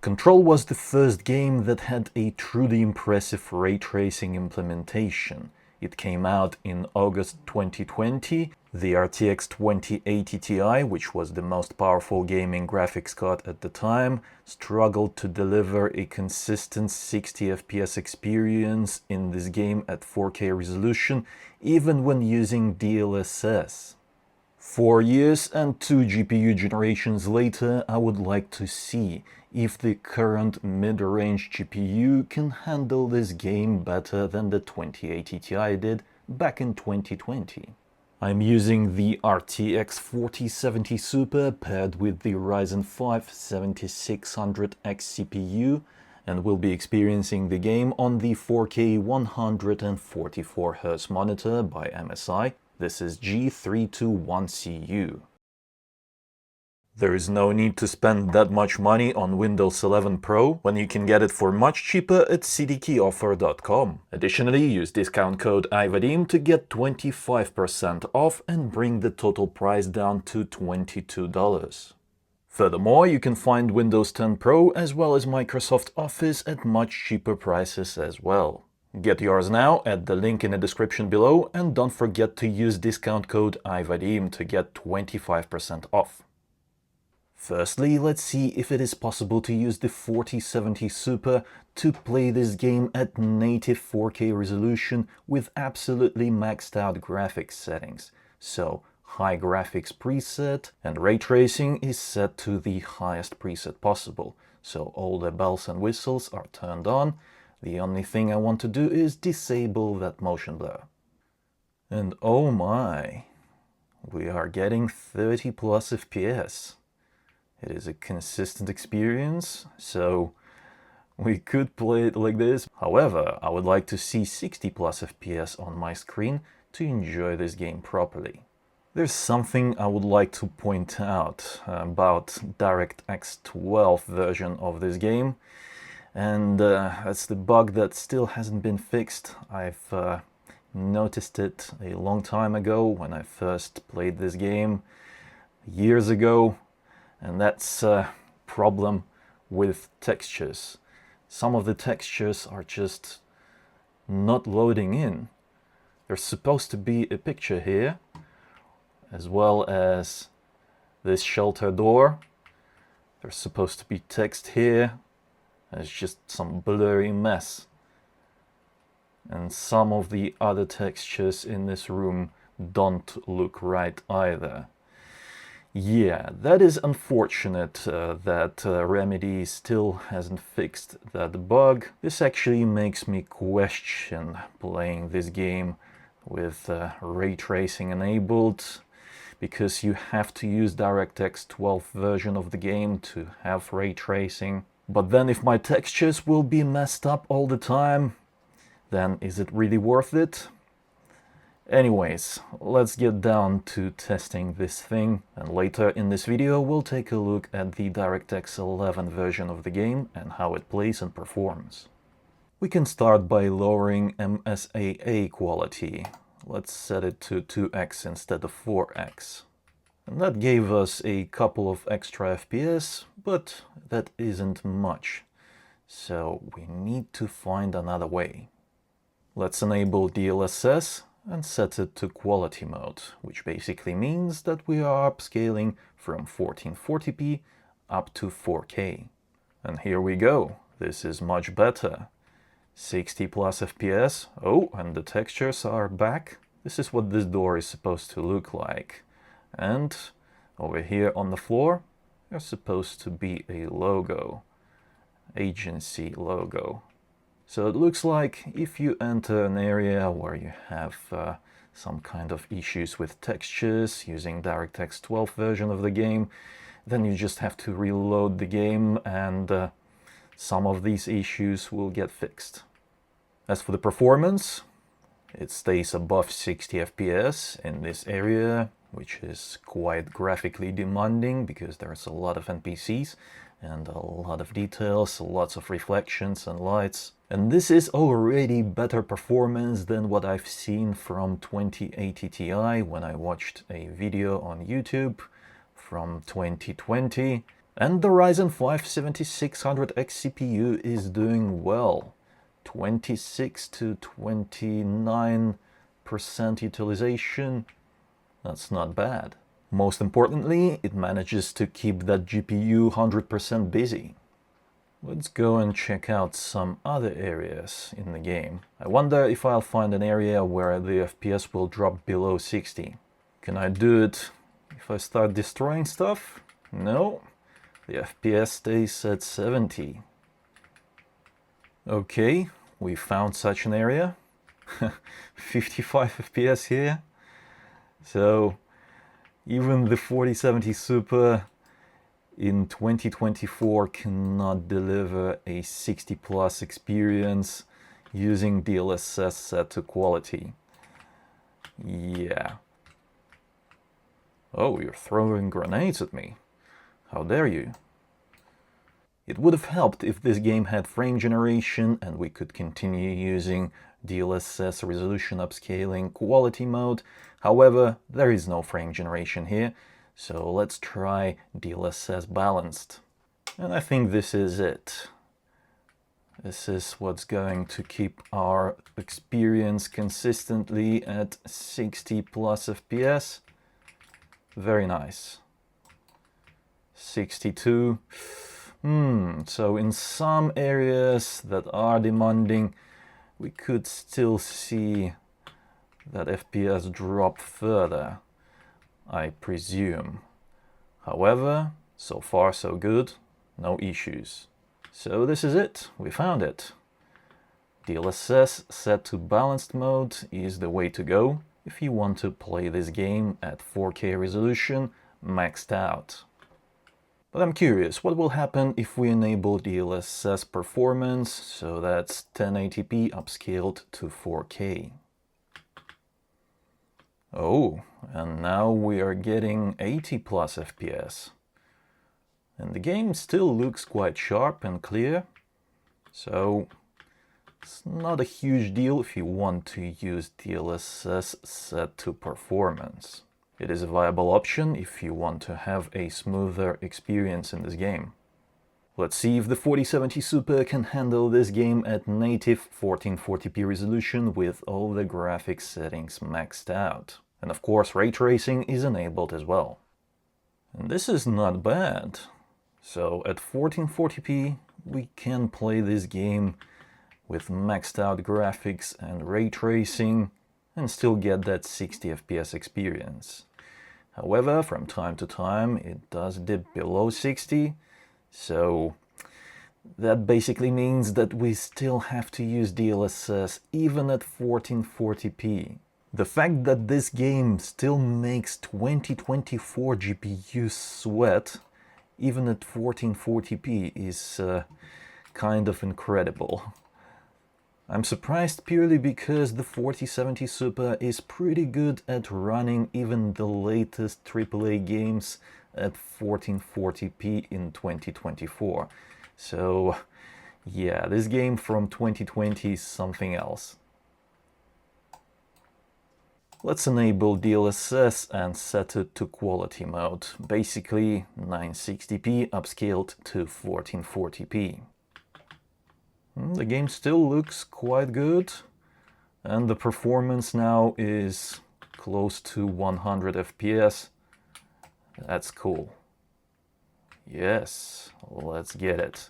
Control was the first game that had a truly impressive ray tracing implementation. It came out in August 2020. The RTX 2080 Ti, which was the most powerful gaming graphics card at the time, struggled to deliver a consistent 60 FPS experience in this game at 4K resolution, even when using DLSS. 4 years and 2 GPU generations later, I would like to see if the current mid-range GPU can handle this game better than the 2080 Ti did back in 2020. I'm using the RTX 4070 Super paired with the Ryzen 5 7600X CPU and will be experiencing the game on the 4K 144Hz monitor by MSI. This is G321CU. There is no need to spend that much money on Windows 11 Pro when you can get it for much cheaper at cdkeyoffer.com. Additionally, use discount code iVadim to get 25% off and bring the total price down to $22. Furthermore, you can find Windows 10 Pro as well as Microsoft Office at much cheaper prices as well. Get yours now at the link in the description below, and don't forget to use discount code iVadim to get 25% off. Firstly, let's see if it is possible to use the 4070 Super to play this game at native 4K resolution with absolutely maxed out graphics settings. So, high graphics preset, and ray tracing is set to the highest preset possible. So all the bells and whistles are turned on. The only thing I want to do is disable that motion blur. And oh my, we are getting 30 plus FPS. It is a consistent experience, so we could play it like this. However, I would like to see 60 plus FPS on my screen to enjoy this game properly. There's something I would like to point out about DirectX 12 version of this game, and that's the bug that still hasn't been fixed. I've noticed it a long time ago when I first played this game years ago, and that's a problem with textures. Some of the textures are just not loading in. There's supposed to be a picture here, as well as this shelter door. There's supposed to be text here. It's just some blurry mess. And some of the other textures in this room don't look right either. Yeah, that is unfortunate that Remedy still hasn't fixed that bug. This actually makes me question playing this game with ray tracing enabled, because you have to use DirectX 12 version of the game to have ray tracing. But then if my textures will be messed up all the time, then is it really worth it? Anyways, let's get down to testing this thing, and later in this video we'll take a look at the DirectX 11 version of the game and how it plays and performs. We can start by lowering MSAA quality. Let's set it to 2x instead of 4x. And that gave us a couple of extra FPS, but that isn't much. So we need to find another way. Let's enable DLSS and set it to quality mode, which basically means that we are upscaling from 1440p up to 4K. And here we go. This is much better. 60 plus FPS. Oh, and the textures are back. This is what this door is supposed to look like. And over here on the floor, there's supposed to be a logo. Agency logo. So it looks like if you enter an area where you have some kind of issues with textures using DirectX 12 version of the game, then you just have to reload the game and some of these issues will get fixed. As for the performance, it stays above 60 FPS in this area, which is quite graphically demanding because there's a lot of NPCs and a lot of details, lots of reflections and lights. And this is already better performance than what I've seen from 2080 Ti when I watched a video on YouTube from 2020. And the Ryzen 5 7600X CPU is doing well. 26 to 29% utilization. That's not bad. Most importantly, it manages to keep that GPU 100% busy. Let's go and check out some other areas in the game. I wonder if I'll find an area where the FPS will drop below 60. Can I do it if I start destroying stuff? No. The FPS stays at 70. Okay, we found such an area. 55 FPS here. So even the 4070 Super in 2024 cannot deliver a 60 plus experience using DLSS set to quality. Yeah. Oh, you're throwing grenades at me. How dare you? It would have helped if this game had frame generation and we could continue using DLSS resolution upscaling quality mode. However, there is no frame generation here, so let's try DLSS balanced. And I think this is it. This is what's going to keep our experience consistently at 60 plus FPS. Very nice. 62. So in some areas that are demanding, we could still see that FPS drop further, I presume. However, so far so good, no issues. So this is it, we found it. DLSS set to balanced mode is the way to go if you want to play this game at 4K resolution maxed out. But I'm curious, what will happen if we enable DLSS performance, so that's 1080p upscaled to 4K? Oh, and now we are getting 80 plus FPS. And the game still looks quite sharp and clear, so it's not a huge deal if you want to use DLSS set to performance. It is a viable option if you want to have a smoother experience in this game. Let's see if the 4070 Super can handle this game at native 1440p resolution with all the graphics settings maxed out. And of course, ray tracing is enabled as well. And this is not bad. So at 1440p, we can play this game with maxed out graphics and ray tracing and still get that 60 FPS experience. However, from time to time it does dip below 60, so that basically means that we still have to use DLSS even at 1440p. The fact that this game still makes 2024 GPU sweat even at 1440p is kind of incredible. I'm surprised purely because the 4070 Super is pretty good at running even the latest AAA games at 1440p in 2024. So yeah, this game from 2020 is something else. Let's enable DLSS and set it to quality mode, basically 960p upscaled to 1440p. The game still looks quite good, and the performance now is close to 100 FPS. That's cool. Yes, let's get it.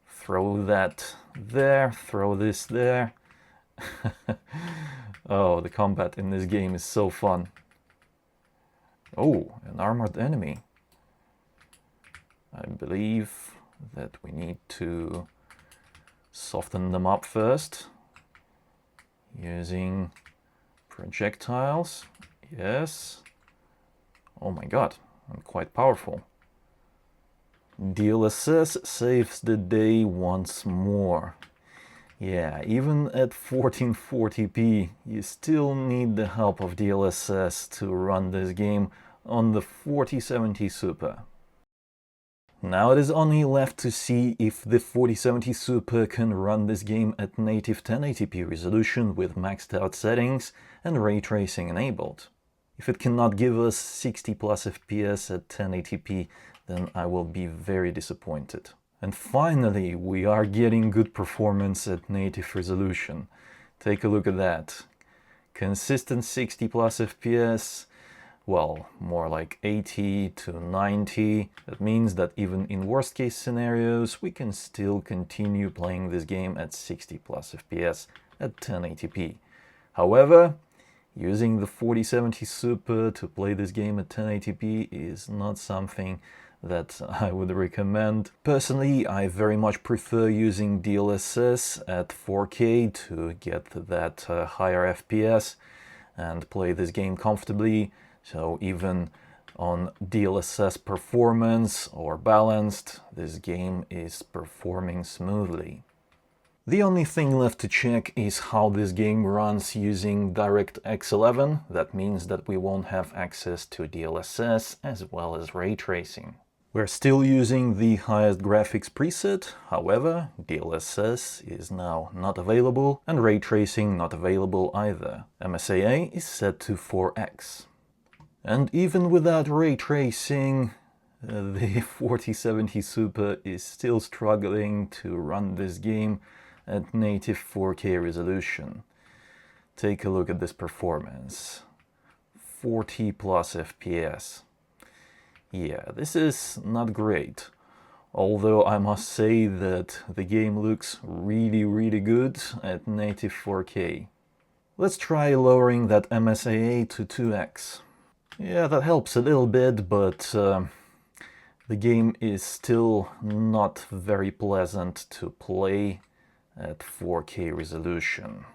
Throw that there, throw this there. Oh, the combat in this game is so fun. Oh, an armored enemy. I believe that we need to soften them up first using projectiles. Yes. Oh my god, I'm quite powerful. DLSS saves the day once more. Yeah, even at 1440p, you still need the help of DLSS to run this game on the 4070 Super. Now it is only left to see if the 4070 Super can run this game at native 1080p resolution with maxed out settings and ray tracing enabled. If it cannot give us 60 plus FPS at 1080p, then I will be very disappointed. And finally, we are getting good performance at native resolution. Take a look at that. Consistent 60 plus FPS, well, more like 80 to 90. That means that even in worst case scenarios, we can still continue playing this game at 60 plus FPS at 1080p. However, using the 4070 Super to play this game at 1080p is not something that I would recommend. Personally, I very much prefer using DLSS at 4K to get that higher FPS and play this game comfortably. So even on DLSS performance or balanced, this game is performing smoothly. The only thing left to check is how this game runs using DirectX 11. That means that we won't have access to DLSS as well as ray tracing. We're still using the highest graphics preset, however, DLSS is now not available and ray tracing not available either. MSAA is set to 4x. And even without ray tracing, the 4070 Super is still struggling to run this game at native 4K resolution. Take a look at this performance. 40 plus FPS. Yeah, this is not great. Although I must say that the game looks really good at native 4K. Let's try lowering that MSAA to 2x. Yeah, that helps a little bit, but the game is still not very pleasant to play at 4K resolution.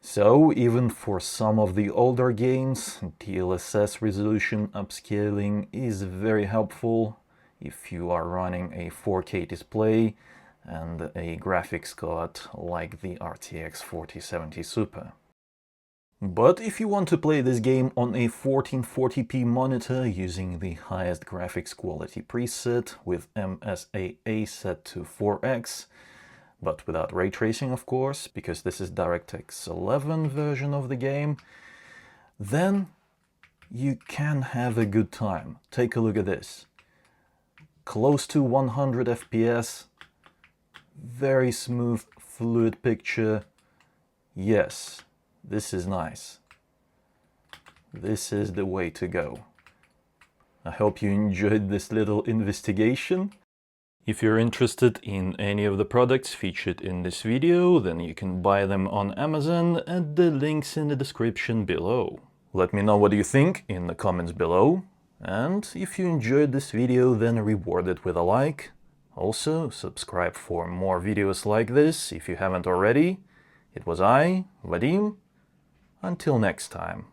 So, even for some of the older games, DLSS resolution upscaling is very helpful if you are running a 4K display and a graphics card like the RTX 4070 Super. But if you want to play this game on a 1440p monitor using the highest graphics quality preset with MSAA set to 4x, but without ray tracing, of course, because this is DirectX 11 version of the game, then you can have a good time. Take a look at this. Close to 100 FPS, very smooth, fluid picture. Yes, this is nice. This is the way to go. I hope you enjoyed this little investigation. If you're interested in any of the products featured in this video, then you can buy them on Amazon at the links in the description below. Let me know what you think in the comments below, and if you enjoyed this video, then reward it with a like. Also, subscribe for more videos like this if you haven't already. It was I, Vadim. Until next time.